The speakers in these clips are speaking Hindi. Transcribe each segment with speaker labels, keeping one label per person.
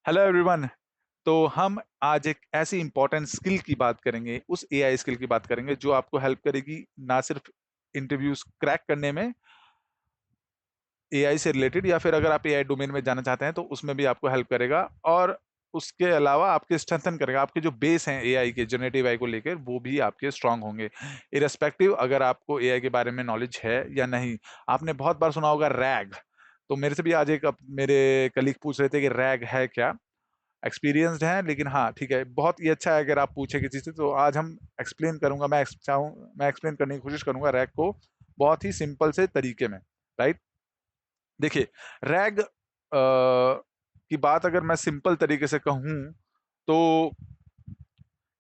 Speaker 1: Hello everyone. तो हम आज एक ऐसी इंपॉर्टेंट स्किल की बात करेंगे, उस एआई स्किल की बात करेंगे जो आपको हेल्प करेगी ना सिर्फ इंटरव्यूज क्रैक करने में एआई से रिलेटेड, या फिर अगर आप एआई डोमेन में जाना चाहते हैं तो उसमें भी आपको हेल्प करेगा। और उसके अलावा आपके स्ट्रेंथन करेगा, आपके जो बेस हैं एआई के, जनरेटिव एआई को लेकर, वो भी आपके स्ट्रांग होंगे इरेस्पेक्टिव अगर आपको एआई के बारे में नॉलेज है या नहीं। आपने बहुत बार सुना होगा रैग। तो मेरे से भी आज मेरे कलीग पूछ रहे थे कि रैग है क्या। एक्सपीरियंस्ड हैं, लेकिन हाँ ठीक है, बहुत ही अच्छा है अगर आप पूछे किसी से। तो आज हम एक्सप्लेन करूंगा, मैं एक्सप्लेन करने की कोशिश करूंगा रैग को बहुत ही सिंपल से तरीके में। राइट। देखिए, रैग की बात अगर मैं सिंपल तरीके से कहूं तो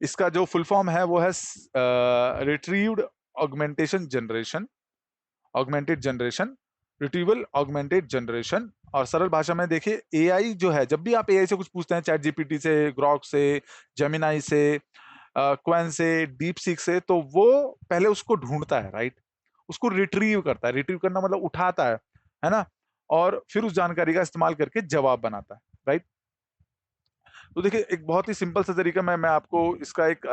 Speaker 1: इसका जो फुल फॉर्म है वो है retrieved augmentation generation, augmented generation, retrieval augmented generation. और सरल भाषा में देखिए, एआई जो है, जब भी आप एआई से कुछ पूछते हैं, चैट जीपीटी से, ग्रॉक से, जेमिनाई से, क्वेन से, डीप सीक से, तो वो पहले उसको ढूंढता है। राइट। उसको रिट्रीव करता है, रिट्रीव करना मतलब उठाता है ना। और फिर उस जानकारी का इस्तेमाल करके जवाब बनाता है। राइट। तो देखिए, एक बहुत ही सिंपल सा तरीका मैं आपको इसका एक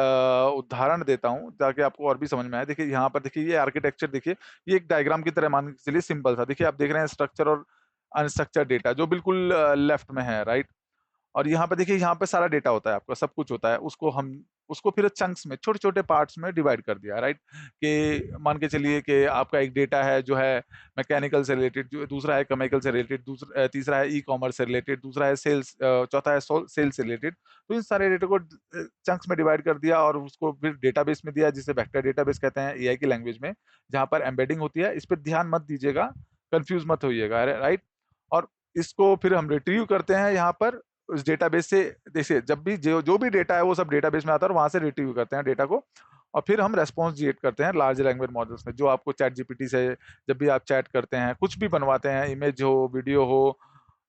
Speaker 1: उदाहरण देता हूं ताकि आपको और भी समझ में आए। देखिए यहाँ पर, देखिए ये आर्किटेक्चर, देखिए ये एक डायग्राम की तरह मान के चलिए, सिंपल सा। देखिए आप देख रहे हैं स्ट्रक्चर और अनस्ट्रक्चर डेटा जो बिल्कुल लेफ्ट में है। राइट। और यहाँ पे देखिए, यहाँ पे सारा डेटा होता है, आपका सब कुछ होता है। उसको फिर चंक्स में, छोटे छोटे पार्ट्स में डिवाइड कर दिया। राइट। कि मान के चलिए कि आपका एक डेटा है जो है मैकेनिकल से रिलेटेड, जो दूसरा है केमिकल से रिलेटेड, दूसरा तीसरा है ई कॉमर्स से रिलेटेड, दूसरा है सेल्स, चौथा है सेल्स से रिलेटेड। तो इन सारे डेटा को चंक्स में डिवाइड कर दिया और उसको फिर डेटाबेस में दिया, जिसे वेक्टर डेटाबेस कहते हैं एआई की लैंग्वेज में, जहां पर एम्बेडिंग होती है। इस पर ध्यान मत दीजिएगा, कंफ्यूज मत होइएगा। राइट। और इसको फिर हम रिट्रीव करते हैं यहाँ पर उस डेटाबेस से। देखिए, जब भी जो जो भी डेटा है वो सब डेटाबेस में आता है और वहां से रिट्रीव करते हैं डेटा को। और फिर हम रेस्पॉन्स जनरेट करते हैं लार्ज लैंग्वेज मॉडल्स में, जो आपको चैट जीपीटी से, जब भी आप चैट करते हैं, कुछ भी बनवाते हैं, इमेज हो, वीडियो हो,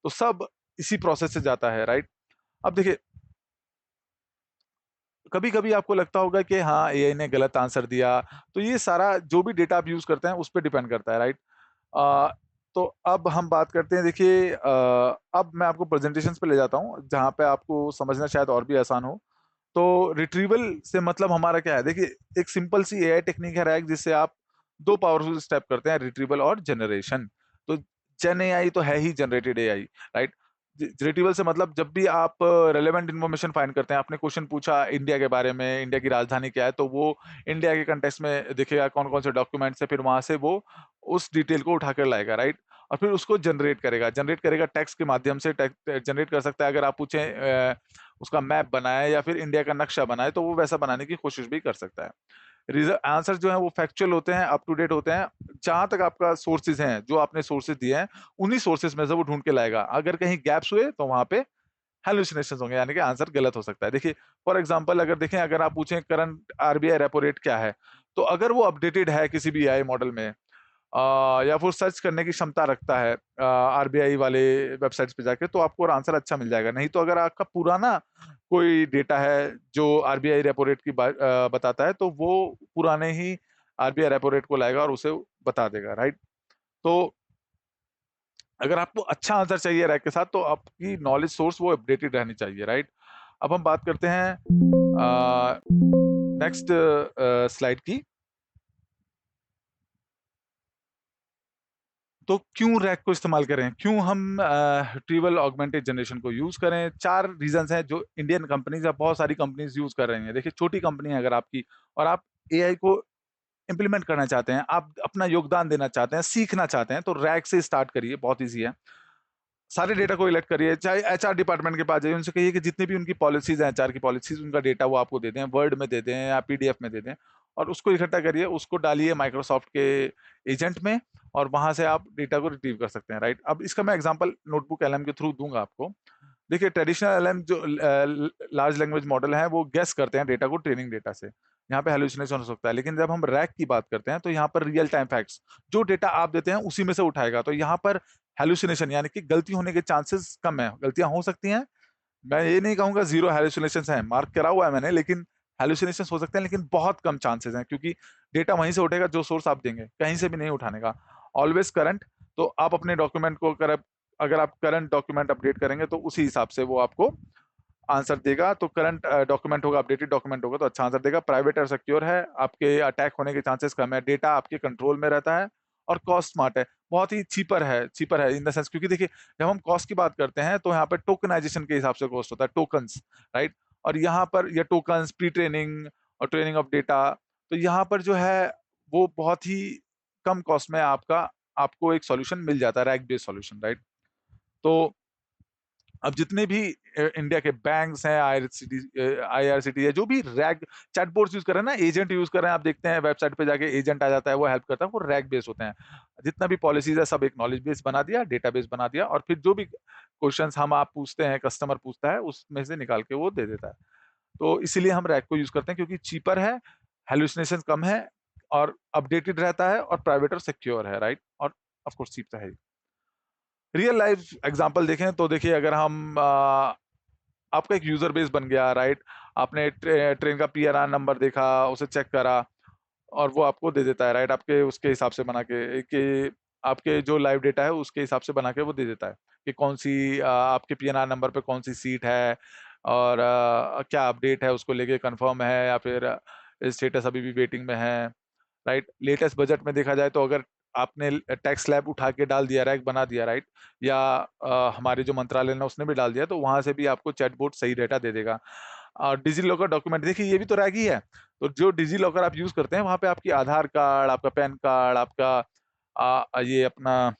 Speaker 1: तो सब इसी प्रोसेस से जाता है। राइट। अब देखिए, कभी कभी आपको लगता होगा कि हाँ एआई ने गलत आंसर दिया, तो ये सारा जो भी डेटा आप यूज करते हैं उस पर डिपेंड करता है। राइट। आ, तो अब हम बात करते हैं। देखिए, अब मैं आपको प्रेजेंटेशंस पे ले जाता हूँ जहाँ पे आपको समझना शायद और भी आसान हो। तो रिट्रीवल से मतलब हमारा क्या है, देखिए एक सिंपल सी एआई टेक्निक है रैग, जिससे आप दो पावरफुल स्टेप करते हैं, रिट्रीवल और जनरेशन। तो जेन एआई तो है ही जनरेटेड एआई। राइट। रिट्रीवल से मतलब जब भी आप रेलेवेंट इन्फॉर्मेशन फाइंड करते हैं, आपने क्वेश्चन पूछा इंडिया के बारे में, इंडिया की राजधानी क्या है, तो वो इंडिया के कंटेक्स्ट में देखेगा कौन कौन से डॉक्यूमेंट्स है, फिर वहां से वो उस डिटेल को उठाकर लाएगा। राइट। और फिर उसको जनरेट करेगा टेक्स्ट के माध्यम से। जनरेट कर सकता है, अगर आप पूछें उसका मैप बनाए या फिर इंडिया का नक्शा बनाए, तो वो वैसा बनाने की कोशिश भी कर सकता है। आंसर जो है वो फैक्चुअल होते हैं, अप टू डेट होते हैं। जहां तक आपका सोर्सेज हैं, जो आपने सोर्सेज दिए हैं, उन्हीं सोर्सेज में से वो ढूंढ के लाएगा। अगर कहीं गैप्स हुए तो वहां पे हेलुसिनेशन होंगे, यानी कि आंसर गलत हो सकता है। देखिए, फॉर एग्जांपल अगर देखें, अगर आप पूछें करंट आरबीआई रेपो रेट क्या है, तो अगर वो अपडेटेड है किसी भी एआई मॉडल में, या फिर सर्च करने की क्षमता रखता है आरबीआई वाले वेबसाइट्स पे जाके, तो आपको और आंसर अच्छा मिल जाएगा। नहीं तो अगर आपका पुराना कोई डेटा है जो आरबीआई रेपो रेट की बताता है, तो वो पुराने ही आरबीआई रेपो रेट को लाएगा और उसे बता देगा। राइट। तो अगर आपको अच्छा आंसर चाहिए रैक के साथ, तो आपकी नॉलेज सोर्स वो अपडेटेड रहनी चाहिए। राइट। अब हम बात करते हैं नेक्स्ट स्लाइड की। तो क्यों रैक को इस्तेमाल करें, क्यों हम रिट्रीवल ऑगमेंटेड जनरेशन को यूज करें? चार रीजंस हैं जो इंडियन कंपनीज या बहुत सारी कंपनीज यूज कर रही हैं। देखिए, छोटी कंपनी है अगर आपकी, और आप एआई को इंप्लीमेंट करना चाहते हैं, आप अपना योगदान देना चाहते हैं, सीखना चाहते हैं, तो रैक से स्टार्ट करिए, बहुत ईजी है। सारे डेटा को इलेक्ट करिए, चाहे एचआर डिपार्टमेंट के पास जाइए, उनसे कहिए कि जितनी भी उनकी पॉलिसीज हैं, एचआर की पॉलिसीज, उनका डेटा वो आपको दे दें, वर्ड में दे दें या पीडीएफ में दे दें। और उसको इकट्ठा करिए, उसको डालिए माइक्रोसॉफ्ट के एजेंट में, और वहां से आप डेटा को रिट्रीव कर सकते हैं। राइट। अब इसका मैं एग्जांपल नोटबुक एलएम के थ्रू दूंगा आपको। देखिए, ट्रेडिशनल एलएम जो लार्ज लैंग्वेज मॉडल है, वो गेस करते हैं डेटा को ट्रेनिंग डेटा से, यहाँ पे हेलुसिनेशन हो सकता है। लेकिन जब हम रैक की बात करते हैं, तो यहाँ पर रियल टाइम फैक्ट्स, जो डेटा आप देते हैं उसी में से उठाएगा। तो यहाँ पर हेलुसिनेशन यानी कि गलती होने के चांसेस कम है। गलतियां हो सकती हैं, मैं ये नहीं कहूंगा जीरो हेलुसिनेशन है, मार्क करा हुआ है मैंने, लेकिन हेलुसिनेशन हो सकते हैं, लेकिन बहुत कम चांसेस हैं, क्योंकि डेटा वहीं से उठेगा जो सोर्स आप देंगे, कहीं से भी नहीं उठाने का। Always current. तो आप अपने डॉक्यूमेंट को, अगर अगर आप करंट डॉक्यूमेंट अपडेट करेंगे तो उसी हिसाब से वो आपको आंसर देगा। तो करंट डॉक्यूमेंट होगा, अपडेटेड डॉक्यूमेंट होगा तो अच्छा आंसर देगा। प्राइवेट और सिक्योर है, आपके अटैक होने के चांसेस कम है, डेटा आपके कंट्रोल में रहता है, और कॉस्ट स्मार्ट है, बहुत ही चीपर है इन द सेंस, क्योंकि देखिए जब हम कॉस्ट की बात करते हैं तो यहाँ पर टोकनाइजेशन के हिसाब से कॉस्ट होता है, टोकन्स, राइट। और यहाँ पर ये टोकन्स, प्री ट्रेनिंग और ट्रेनिंग ऑफ डेटा, तो यहाँ पर जो है वो बहुत ही कम कॉस्ट में आपको एक सॉल्यूशन मिल जाता है, रैक बेस्ड सॉल्यूशन, राइट। तो अब जितने भी इंडिया के बैंक्स हैं, आईआरसीटी है, जो भी रैग चैटबॉट्स यूज कर रहे हैं ना, एजेंट यूज कर रहे हैं, आप देखते हैं वेबसाइट पे जाके एजेंट आ जाता है, वो हेल्प करता है, वो रैग बेस होते हैं। जितना भी पॉलिसीज है सब एक नॉलेज बेस बना दिया, डेटाबेस बना दिया, और फिर जो भी क्वेश्चंस हम आप पूछते हैं, कस्टमर पूछता है, उसमें से निकाल के वो दे देता है। तो इसीलिए हम रैग को यूज करते हैं, क्योंकि चीपर है, हेलुसिनेशन कम है, और अपडेटेड रहता है, और प्राइवेट और सिक्योर है, राइट। और ऑफकोर्स चीप तो है ही। रियल लाइफ एग्जांपल देखें तो देखिए, अगर हम आपका एक यूजर बेस बन गया, राइट। आपने ट्रेन का पीएनआर नंबर देखा, उसे चेक करा, और वो आपको दे देता है, राइट, आपके उसके हिसाब से बना के, कि आपके जो लाइव डेटा है उसके हिसाब से बना के वो दे देता है कि कौन सी आपके पीएनआर नंबर पे कौन सी सीट है, और क्या अपडेट है उसको लेके, कंफर्म है या फिर स्टेटस अभी भी वेटिंग में है, राइट। लेटेस्ट बजट में देखा जाए तो अगर आपने टैक्स स्लैब उठा के डाल दिया, रैक बना दिया, राइट, या हमारे जो मंत्रालय ने उसने भी डाल दिया, तो वहां से भी आपको चैटबॉट सही डेटा दे देगा। और डिजी लॉकर डॉक्यूमेंट देखिए, ये भी तो रैग ही है। तो जो डिजी लॉकर आप यूज करते हैं, वहां पे आपकी आधार कार्ड, आपका पैन कार्ड, आपका ये अपना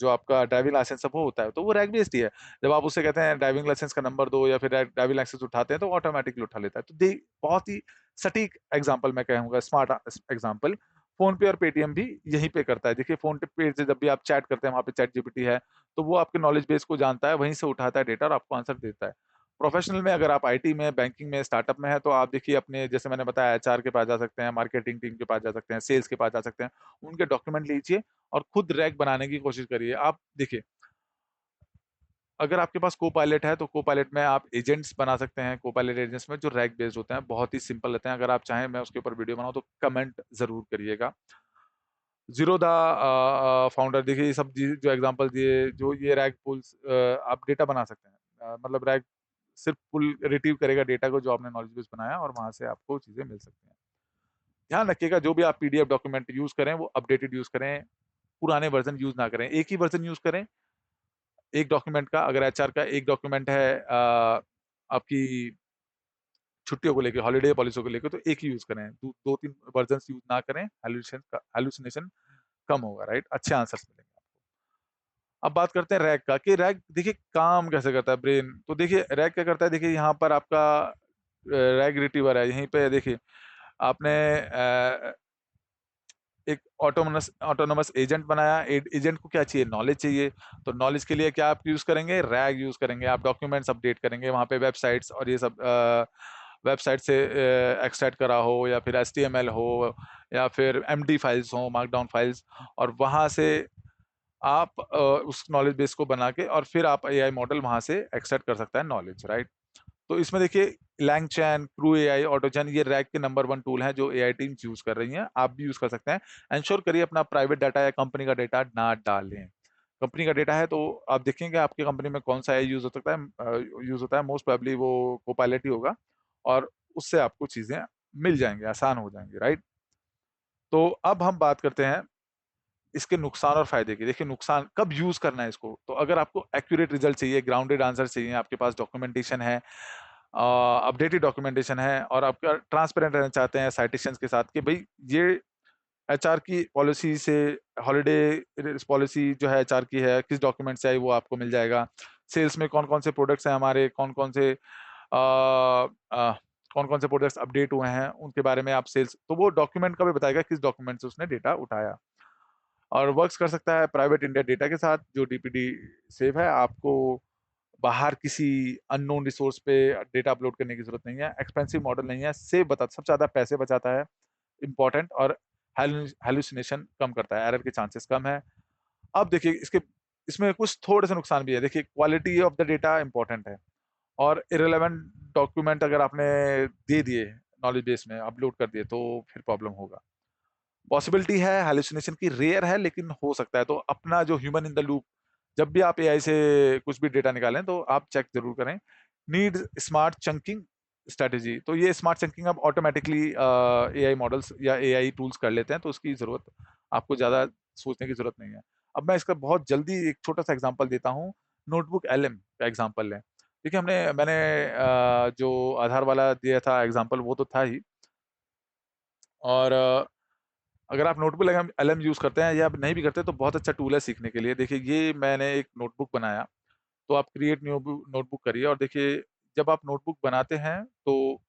Speaker 1: जो आपका ड्राइविंग लाइसेंस सब वो होता है, तो वो रैग बेस्ड ही है। जब आप उससे कहते हैं ड्राइविंग लाइसेंस का नंबर दो, या फिर ड्राइविंग लाइसेंस उठाते हैं, तो ऑटोमेटिकली उठा लेता है। तो दे बहुत ही सटीक एग्जांपल मैं कहूंगा, स्मार्ट एग्जांपल। फोन पे और पेटीएम भी यहीं पे करता है। देखिए फोन पे से जब भी आप चैट करते हैं, वहां पे चैट जीपीटी है, तो वो आपके नॉलेज बेस को जानता है, वहीं से उठाता है डेटा और आपको आंसर देता है। प्रोफेशनल में अगर आप आईटी में, बैंकिंग में, स्टार्टअप में है, तो आप देखिए अपने, जैसे मैंने बताया, एचआर के पास जा सकते हैं, मार्केटिंग टीम के पास जा सकते हैं, सेल्स के पास जा सकते हैं, उनके डॉक्यूमेंट लीजिए और खुद रैक बनाने की कोशिश करिए। आप देखिए, अगर आपके पास को पायलट है तो को पायलट में आप एजेंट्स बना सकते हैं, को पायलट एजेंट्स में जो रैक बेस्ड होते हैं, बहुत ही सिंपल रहते हैं। अगर आप चाहें मैं उसके ऊपर वीडियो बनाऊं तो कमेंट जरूर करिएगा। जीरो द फाउंडर, देखिए ये सब जो एग्जांपल दिए, जो ये रैक पुल्स, आप डेटा बना सकते हैं। मतलब रैक सिर्फ पुल रिट्रीव करेगा डेटा को जो आपने नॉलेज बेस बनाया, और वहां से आपको चीजें मिल सकती हैं। ध्यान रखिएगा, जो भी आप पीडीएफ डॉक्यूमेंट यूज करें वो अपडेटेड यूज करें, पुराने वर्जन यूज ना करें, एक ही वर्जन यूज करें। एक डॉक्यूमेंट का, अगर एचआर का एक डॉक्यूमेंट है आपकी छुट्टियों को लेके, हॉलिडे पॉलिसी को लेके, तो एक ही यूज करें, दो तीन वर्जन यूज ना करें, हेलुसिनेशन कम होगा, राइट, अच्छे आंसर्स मिलेंगे आपको। अब बात करते हैं रैग का, कि रैग देखिए काम कैसे करता है, ब्रेन। तो देखिए रैग क्या करता है, देखिए यहाँ पर आपका रैग रिट्रीवर है, यहीं पे देखिए आपने एक ऑटोनमस ऑटोनमस एजेंट बनाया। एजेंट को क्या चाहिए, नॉलेज चाहिए। तो नॉलेज के लिए क्या आप यूज करेंगे, रैग यूज करेंगे। आप डॉक्यूमेंट्स अपडेट करेंगे, वहां पे वेबसाइट्स और ये सब वेबसाइट से एक्सट्रैक्ट करा हो, या फिर एचटीएमएल हो, या फिर एमडी फाइल्स हो, मार्कडाउन फाइल्स, और वहां से आप उस नॉलेज बेस को बना के, और फिर आप एआई मॉडल वहां से एक्सट्रैक्ट कर सकता है नॉलेज, राइट। तो इसमें देखिए लैंगचैन, क्रू एआई, ऑटोजन, ये रैग के नंबर वन टूल हैं जो एआई टीम्स यूज कर रही हैं, आप भी यूज कर सकते हैं। इंश्योर करिए अपना प्राइवेट डाटा या कंपनी का डेटा ना डालें। कंपनी का डेटा है तो आप देखेंगे आपकी कंपनी में कौन सा एआई यूज हो सकता है, यूज होता है, मोस्ट प्रोबेबली वो कोपायलट ही होगा, और उससे आपको चीजें मिल जाएंगे, आसान हो जाएंगे, राइट। तो अब हम बात करते हैं इसके नुकसान और फायदे की। देखिए नुकसान, कब यूज करना है इसको, तो अगर आपको एक्यूरेट रिजल्ट चाहिए, ग्राउंडेड आंसर चाहिए, आपके पास डॉक्यूमेंटेशन है, अपडेटेड डॉक्यूमेंटेशन है, और आपका ट्रांसपेरेंट रहना चाहते हैं साइटेशंस के साथ, कि भाई ये एचआर की पॉलिसी से, हॉलिडे पॉलिसी जो है एचआर की है, किस डॉक्यूमेंट से आई वो आपको मिल जाएगा। सेल्स में कौन कौन से प्रोडक्ट्स हैं हमारे, कौन कौन से प्रोडक्ट्स अपडेट हुए हैं, उनके बारे में आप सेल्स, तो वो डॉक्यूमेंट का भी बताएगा किस डॉक्यूमेंट से उसने डेटा उठाया। और वर्क्स कर सकता है प्राइवेट इंडिया डेटा के साथ, जो डीपीडी सेव है, आपको बाहर किसी अननोन रिसोर्स पे डेटा अपलोड करने की जरूरत नहीं है, एक्सपेंसिव मॉडल नहीं है, सेव बता सबसे ज्यादा पैसे बचाता है, इंपॉर्टेंट, और हेलुसिनेशन कम करता है, एरर के चांसेस कम है। अब देखिए इसमें कुछ थोड़े से नुकसान भी है। देखिए quality of the data important है, और इरेलेवेंट डॉक्यूमेंट अगर आपने दे दिए, नॉलेज बेस में अपलोड कर दिए, तो फिर प्रॉब्लम होगा। पॉसिबिलिटी है हेलुसिनेशन की, रेयर है लेकिन हो सकता है। तो अपना जो ह्यूमन इन द लूप जब भी आप एआई से कुछ भी डेटा निकालें तो आप चेक जरूर करें। नीड स्मार्ट चंकिंग स्ट्रेटेजी, तो ये स्मार्ट चंकिंग अब ऑटोमेटिकली एआई मॉडल्स या एआई टूल्स कर लेते हैं, तो उसकी जरूरत आपको ज्यादा सोचने की जरूरत नहीं है। अब मैं इसका बहुत जल्दी एक छोटा सा एग्जांपल देता हूँ। नोटबुक एलएम का एग्जांपल लें। देखिए मैंने जो आधार वाला दिया था एग्जांपल वो तो था ही, और अगर आप नोटबुक एलएम यूज करते हैं या नहीं भी करते तो बहुत अच्छा टूल है सीखने के लिए। देखिए ये मैंने एक नोटबुक बनाया, तो आप क्रिएट नोटबुक करिए, और देखिए जब आप नोटबुक बनाते हैं तो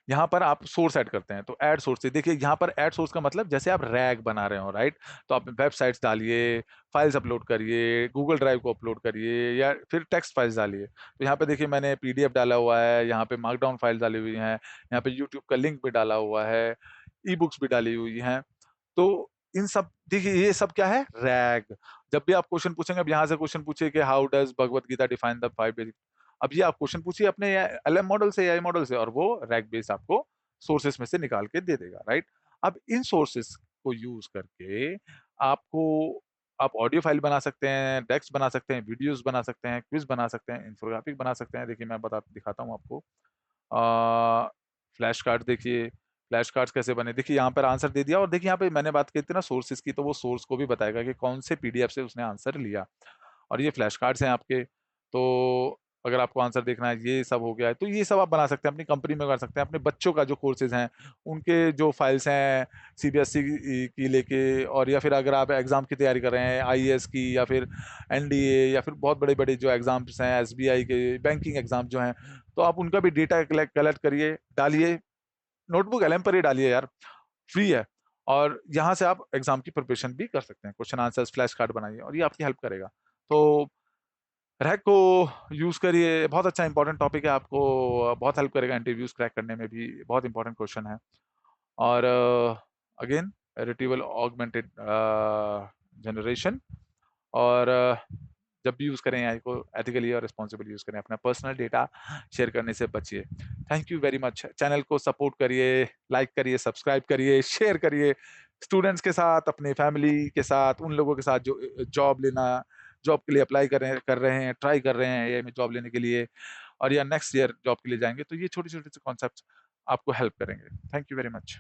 Speaker 1: यहाँ पर आप सोर्स ऐड करते हैं, तो ऐड सोर्स से देखिए यहाँ पर ऐड सोर्स का मतलब जैसे आप रैग बना रहे हो, राइट? तो आप वेबसाइट्स डालिए, फाइल्स अपलोड करिए, गूगल ड्राइव को अपलोड करिए, या फिर टेक्स्ट फाइल्स डालिए। तो यहाँ पे देखिए मैंने पीडीएफ डाला हुआ है, यहाँ पे मार्कडाउन फाइल डाली हुई है, यहाँ पे यूट्यूब का लिंक भी डाला हुआ है, ई बुक्स भी डाली हुई हैं। तो इन सब देखिए ये सब क्या है, रैग। जब भी आप क्वेश्चन पूछेंगे, अब यहाँ से क्वेश्चन पूछिए कि how does Bhagavad Gita define the five basic, अब ये आप क्वेश्चन पूछिए अपने एलएम मॉडल से, एआई मॉडल से, और वो रैग बेस आपको सोर्सेस में से निकाल के दे देगा, राइट? अब इन सोर्सेस को यूज करके आपको आप ऑडियो फाइल बना सकते हैं, टेक्स्ट बना सकते हैं, वीडियोस बना सकते हैं, क्विज बना सकते हैं, इन्फोग्राफिक बना सकते हैं। देखिए मैं दिखाता हूँ आपको। फ्लैश कार्ड देखिए, फ्लैश कार्ड्स कैसे बने, देखिए यहाँ पर आंसर दे दिया, और देखिए यहाँ पे मैंने बात की थी ना सोर्सेज की, तो वो सोर्स को भी बताएगा कि कौन से पीडीएफ से उसने आंसर लिया। और ये फ्लैश कार्ड्स हैं आपके, तो अगर आपको आंसर देखना है, ये सब हो गया है, तो ये सब आप बना सकते हैं, अपनी कंपनी में कर सकते हैं, अपने बच्चों का जो कोर्सेज हैं उनके जो फाइल्स हैं सीबीएसई की लेके, और या फिर अगर आप एग्जाम की तैयारी कर रहे हैं आईएएस की, या फिर एनडीए, या फिर बहुत बड़े बड़े जो एग्जाम्स हैं एसबीआई के, बैंकिंग एग्जाम जो हैं, तो आप उनका भी डेटा कलेक्ट करिए, डालिए, नोटबुक एलएम पर ही डालिए यार, फ्री है। और यहाँ से आप एग्जाम की प्रिपरेशन भी कर सकते हैं, क्वेश्चन आंसर्स फ्लैश कार्ड बनाइए, और ये आपकी हेल्प करेगा। तो रैक को यूज करिए, बहुत अच्छा इंपॉर्टेंट टॉपिक है, आपको बहुत हेल्प करेगा इंटरव्यूज क्रैक करने में भी, बहुत इंपॉर्टेंट क्वेश्चन है। और अगेन रिट्रीवल ऑगमेंटेड जनरेशन, और जब भी यूज करें एआई को एथिकली और रिस्पॉन्सिबली यूज करें, अपना पर्सनल डेटा शेयर करने से बचिए। Thank you very much. Channel को सपोर्ट करिए, लाइक करिए, सब्सक्राइब करिए, शेयर करिए स्टूडेंट्स के साथ, अपने फैमिली के साथ, उन लोगों के साथ जो जॉब के लिए अप्लाई कर रहे हैं, ट्राई कर रहे हैं एआई में जॉब लेने के लिए, और या नेक्स्ट ईयर जॉब के लिए जाएंगे, तो ये छोटे छोटे से कॉन्सेप्ट आपको हेल्प करेंगे। Thank you very much.